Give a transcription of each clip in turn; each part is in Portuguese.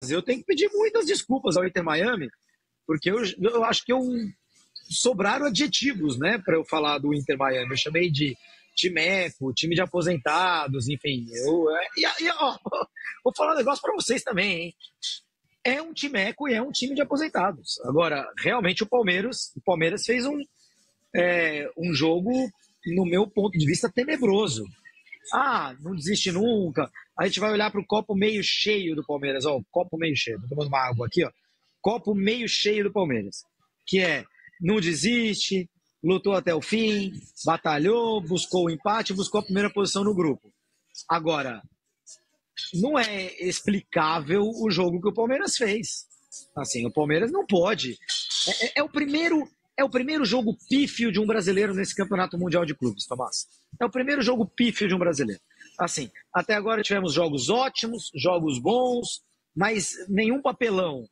Tomás, eu tenho que pedir muitas desculpas ao Inter Miami, porque eu acho que sobraram adjetivos, né, para eu falar do Inter Miami. Eu chamei de timeco, time de aposentados, enfim. Vou falar um negócio para vocês também, hein? É um timeco e é um time de aposentados. Agora, realmente o Palmeiras fez um jogo, no meu ponto de vista, tenebroso. Não desiste nunca. A gente vai olhar para o copo meio cheio do Palmeiras. Ó, copo meio cheio. Tô tomando uma água aqui, ó. Copo meio cheio do Palmeiras. Que é, não desiste, lutou até o fim, batalhou, buscou o empate, buscou a primeira posição no grupo. Agora, não é explicável o jogo que o Palmeiras fez. Assim, o Palmeiras não pode. É o primeiro jogo pífio de um brasileiro nesse Campeonato Mundial de Clubes, Tomás. É o primeiro jogo pífio de um brasileiro. Assim, até agora tivemos jogos ótimos, jogos bons, mas nenhum papelão.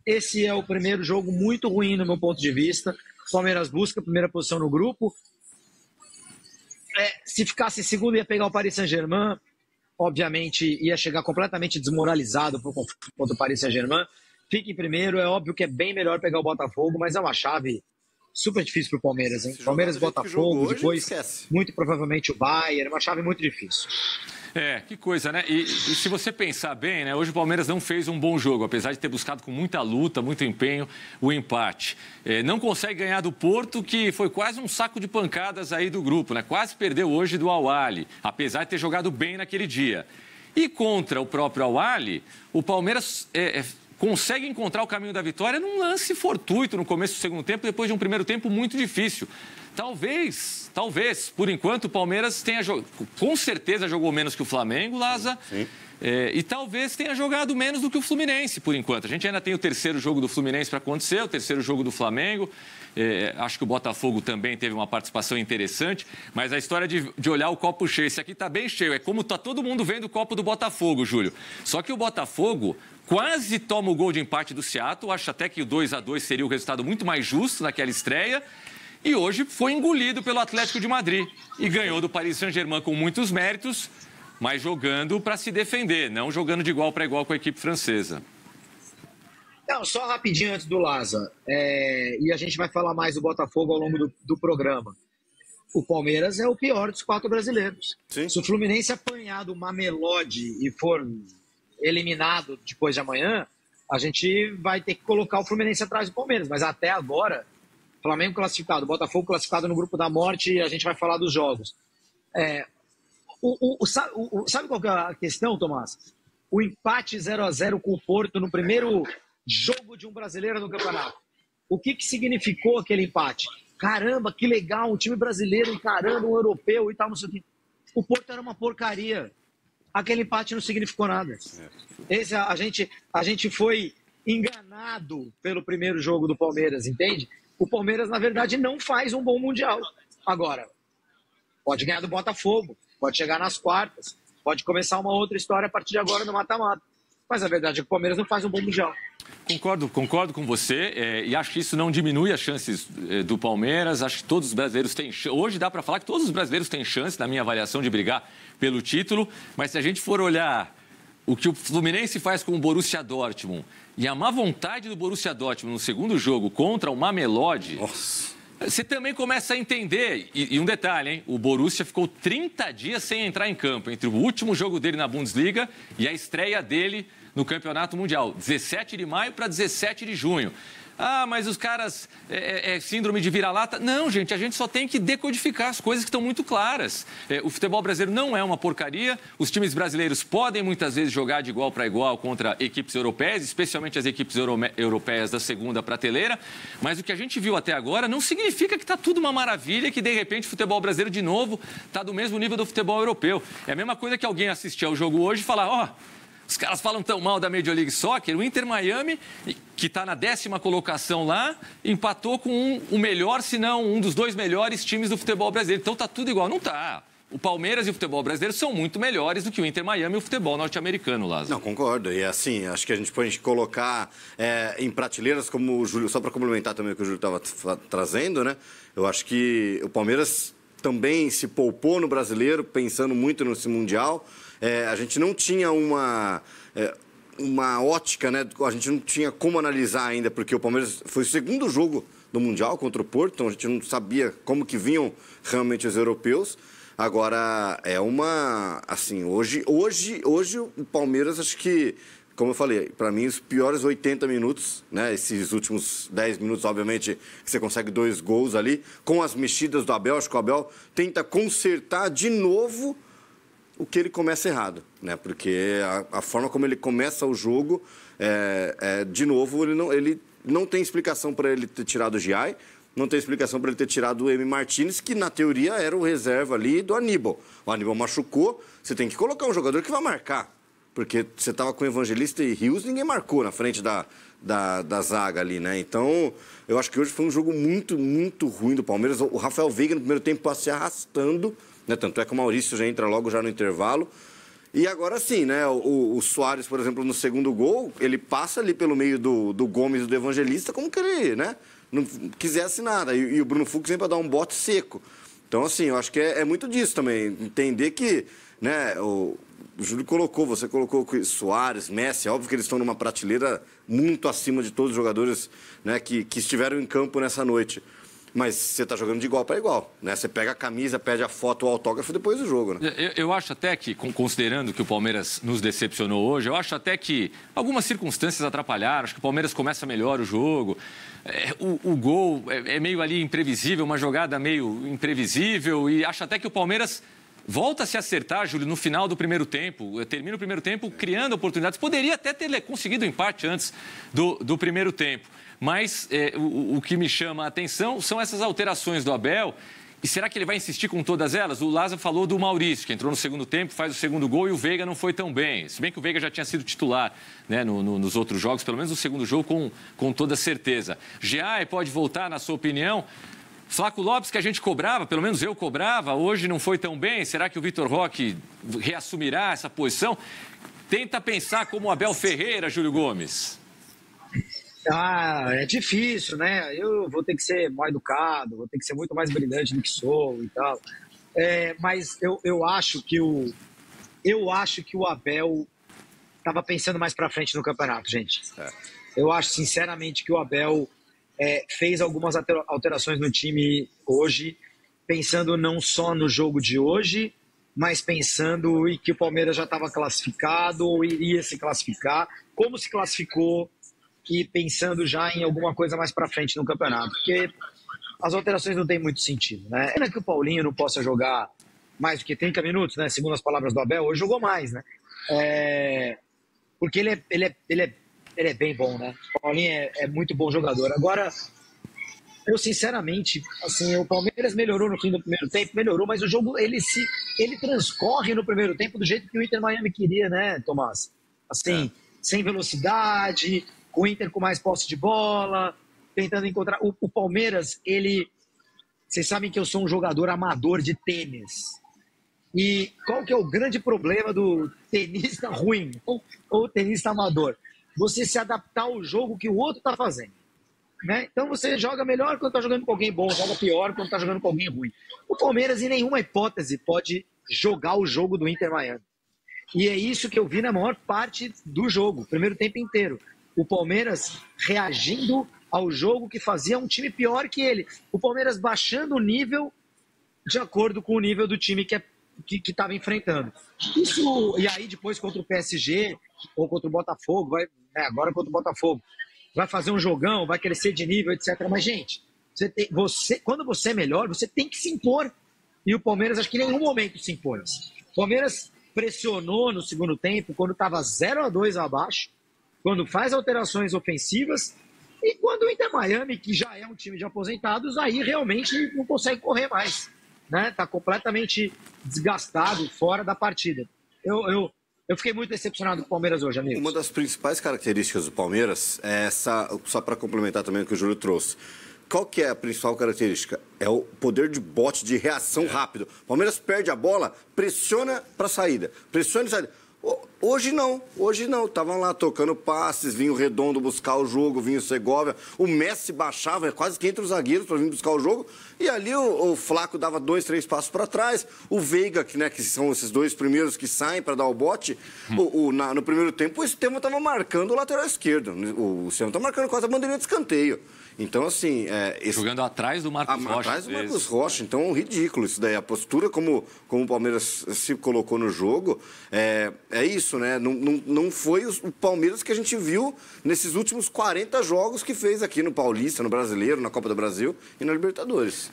Esse é o primeiro jogo muito ruim no meu ponto de vista. O Palmeiras busca a primeira posição no grupo. Se ficasse segundo, ia pegar o Paris Saint-Germain. Obviamente, ia chegar completamente desmoralizado para o confronto contra o Paris Saint-Germain. Fica em primeiro, é óbvio que é bem melhor pegar o Botafogo, mas é uma chave super difícil para o Palmeiras, hein? Palmeiras, Botafogo, depois muito provavelmente o Bayern, uma chave muito difícil. Que coisa, né? E se você pensar bem, né? Hoje o Palmeiras não fez um bom jogo, apesar de ter buscado com muita luta, muito empenho, o empate. Não consegue ganhar do Porto, que foi quase um saco de pancadas aí do grupo, né? Quase perdeu hoje do Al-Ahly, apesar de ter jogado bem naquele dia. E contra o próprio Al-Ahly, o Palmeiras consegue encontrar o caminho da vitória num lance fortuito no começo do segundo tempo, depois de um primeiro tempo muito difícil. Talvez, por enquanto, o Palmeiras com certeza jogou menos que o Flamengo, Laza. Sim. E talvez tenha jogado menos do que o Fluminense, por enquanto. A gente ainda tem o terceiro jogo do Fluminense para acontecer, o terceiro jogo do Flamengo. Acho que o Botafogo também teve uma participação interessante, mas a história de olhar o copo cheio, esse aqui está bem cheio, é como está todo mundo vendo o copo do Botafogo, Júlio. Só que o Botafogo quase toma o gol de empate do Seattle, acho até que o 2-2 seria o resultado muito mais justo naquela estreia, e hoje foi engolido pelo Atlético de Madrid e ganhou do Paris Saint-Germain com muitos méritos, mas jogando para se defender, não jogando de igual para igual com a equipe francesa. Não, só rapidinho antes do Laza, e a gente vai falar mais do Botafogo ao longo do programa. O Palmeiras é o pior dos 4 brasileiros. Sim. Se o Fluminense apanhar do Mamelodi e for eliminado depois de amanhã, a gente vai ter que colocar o Fluminense atrás do Palmeiras. Mas até agora, Flamengo classificado, Botafogo classificado no grupo da morte, e a gente vai falar dos jogos. Sabe qual que é a questão, Tomás? O empate 0-0 com o Porto no primeiro jogo de um brasileiro no campeonato. O que significou aquele empate? Caramba, que legal, um time brasileiro encarando um europeu e tal, não sei o quê. O Porto era uma porcaria. Aquele empate não significou nada. A gente foi enganado pelo primeiro jogo do Palmeiras, entende? O Palmeiras, na verdade, não faz um bom Mundial. Agora, pode ganhar do Botafogo, pode chegar nas quartas, pode começar uma outra história a partir de agora no mata-mata. Mas a verdade é que o Palmeiras não faz um bom Mundial. Concordo com você, e acho que isso não diminui as chances do Palmeiras. Acho que todos os brasileiros têm chance. Hoje dá para falar que todos os brasileiros têm chance, na minha avaliação, de brigar pelo título. Mas se a gente for olhar o que o Fluminense faz com o Borussia Dortmund e a má vontade do Borussia Dortmund no segundo jogo contra o Mamelodi, você também começa a entender. E um detalhe, hein? O Borussia ficou 30 dias sem entrar em campo entre o último jogo dele na Bundesliga e a estreia dele no Campeonato Mundial, 17 de maio para 17 de junho. Mas os caras, síndrome de vira-lata. Não, gente, a gente só tem que decodificar as coisas que estão muito claras. O futebol brasileiro não é uma porcaria. Os times brasileiros podem muitas vezes jogar de igual para igual contra equipes europeias, especialmente as equipes europeias da segunda prateleira. Mas o que a gente viu até agora não significa que está tudo uma maravilha, que de repente o futebol brasileiro de novo está do mesmo nível do futebol europeu. É a mesma coisa que alguém assistir ao jogo hoje e falar, os caras falam tão mal da Major League Soccer, o Inter Miami, que está na 10ª colocação lá, empatou com o melhor, se não um dos 2 melhores times do futebol brasileiro. Então está tudo igual. Não está. O Palmeiras e o futebol brasileiro são muito melhores do que o Inter Miami e o futebol norte-americano, Lázaro. Não, concordo. E assim, acho que a gente pode colocar em prateleiras, como o Júlio, só para complementar também o que o Júlio estava trazendo, né? Eu acho que o Palmeiras também se poupou no brasileiro, pensando muito nesse Mundial. A gente não tinha uma ótica, né? A gente não tinha como analisar ainda, porque o Palmeiras foi o segundo jogo do Mundial contra o Porto, então a gente não sabia como que vinham realmente os europeus. Agora, é uma... Assim, hoje o Palmeiras, acho que, como eu falei, para mim, os piores 80 minutos, né? Esses últimos 10 minutos, obviamente, que você consegue 2 gols ali, com as mexidas do Abel, acho que o Abel tenta consertar de novo o que ele começa errado, né? Porque a forma como ele começa o jogo, de novo, ele não tem explicação para ele ter tirado o Giai, não tem explicação para ele ter tirado o Emi Martínez, que na teoria era o reserva ali do Aníbal. O Aníbal machucou, você tem que colocar um jogador que vai marcar, porque você estava com o Evangelista e Rios, ninguém marcou na frente da zaga ali, né? Então, eu acho que hoje foi um jogo muito, muito ruim do Palmeiras. O Rafael Veiga no primeiro tempo passa se arrastando, né? Tanto é que o Maurício já entra logo já no intervalo. E agora sim, né? O Suárez, por exemplo, no segundo gol, ele passa ali pelo meio do Gomes e do Evangelista como que ele, né? Não quisesse nada. E o Bruno Fux vem para dar um bote seco. Então, assim, eu acho que é muito disso também. Entender que, né? O Júlio colocou, você colocou Suárez, Messi, óbvio que eles estão numa prateleira muito acima de todos os jogadores, né, que estiveram em campo nessa noite. Mas você está jogando de igual para igual, né? Você pega a camisa, pede a foto, o autógrafo depois do jogo, né? Eu acho até que, considerando que o Palmeiras nos decepcionou hoje, eu acho até que algumas circunstâncias atrapalharam. Acho que o Palmeiras começa melhor o jogo. O gol é meio ali imprevisível, uma jogada meio imprevisível. E acho até que o Palmeiras volta a se acertar, Júlio, no final do primeiro tempo. Termina o primeiro tempo criando oportunidades. Poderia até ter conseguido o empate antes do primeiro tempo. Mas o que me chama a atenção são essas alterações do Abel. E será que ele vai insistir com todas elas? O Lázaro falou do Maurício, que entrou no segundo tempo, faz o segundo gol e o Veiga não foi tão bem. Se bem que o Veiga já tinha sido titular, né, nos outros jogos, pelo menos no segundo jogo com toda certeza. Giai pode voltar, na sua opinião? Flaco Lopes, que a gente cobrava, pelo menos eu cobrava, hoje não foi tão bem. Será que o Vitor Roque reassumirá essa posição? Tenta pensar como o Abel Ferreira, Júlio Gomes. É difícil, né? Eu vou ter que ser mal educado, vou ter que ser muito mais brilhante do que sou e tal. Mas eu acho que o Abel estava pensando mais para frente no campeonato, gente. Eu acho, sinceramente, que o Abel fez algumas alterações no time hoje, pensando não só no jogo de hoje, mas pensando em que o Palmeiras já estava classificado ou iria se classificar, como se classificou, e pensando já em alguma coisa mais para frente no campeonato, porque as alterações não têm muito sentido, né? Ainda que o Paulinho não possa jogar mais do que 30 minutos, né? Segundo as palavras do Abel, hoje jogou mais, né? Porque ele é bem bom, né? O Paulinho é muito bom jogador. Agora, eu sinceramente, assim, o Palmeiras melhorou no fim do primeiro tempo, mas o jogo ele transcorre no primeiro tempo do jeito que o Inter Miami queria, né, Tomás? Assim, sem velocidade, com o Inter com mais posse de bola, tentando encontrar... O Palmeiras, vocês sabem que eu sou um jogador amador de tênis. E qual que é o grande problema do tenista ruim ou tenista amador? Você se adaptar ao jogo que o outro está fazendo, né? Então você joga melhor quando está jogando com alguém bom, joga pior quando está jogando com alguém ruim. O Palmeiras, em nenhuma hipótese, pode jogar o jogo do Inter Miami. E é isso que eu vi na maior parte do jogo, primeiro tempo inteiro. O Palmeiras reagindo ao jogo que fazia um time pior que ele. O Palmeiras baixando o nível de acordo com o nível do time que estava enfrentando. Isso, e aí depois contra o PSG ou contra o Botafogo, agora contra o Botafogo, vai fazer um jogão, vai crescer de nível, etc. Mas, gente, quando você é melhor, você tem que se impor. E o Palmeiras, acho que em nenhum momento se impôs. O Palmeiras pressionou no segundo tempo, quando estava 0-2 abaixo, quando faz alterações ofensivas, e quando o Inter Miami, que já é um time de aposentados, aí realmente não consegue correr mais, né? Tá completamente desgastado, fora da partida. Eu fiquei muito decepcionado com o Palmeiras hoje, amigos. Uma das principais características do Palmeiras é essa, só para complementar também o que o Júlio trouxe. Qual que é a principal característica? É o poder de bote, de reação rápido. O Palmeiras perde a bola, pressiona para a saída. Pressiona e saída. Hoje não. Estavam lá tocando passes, vinha o Redondo buscar o jogo, vinha o Segovia. O Messi baixava quase que entre os zagueiros para vir buscar o jogo. E ali o Flaco dava 2, 3 passos para trás. O Veiga, que são esses dois primeiros que saem para dar o bote. No primeiro tempo, o Estevão estava marcando o lateral esquerdo. O Estevão estava marcando quase a bandeirinha de escanteio. Então, assim... Jogando atrás do Marcos Rocha. Atrás do Marcos Rocha. Então, ridículo isso daí. A postura como o Palmeiras se colocou no jogo é isso, né? Não foi o Palmeiras que a gente viu nesses últimos 40 jogos que fez aqui no Paulista, no Brasileiro, na Copa do Brasil e na Libertadores.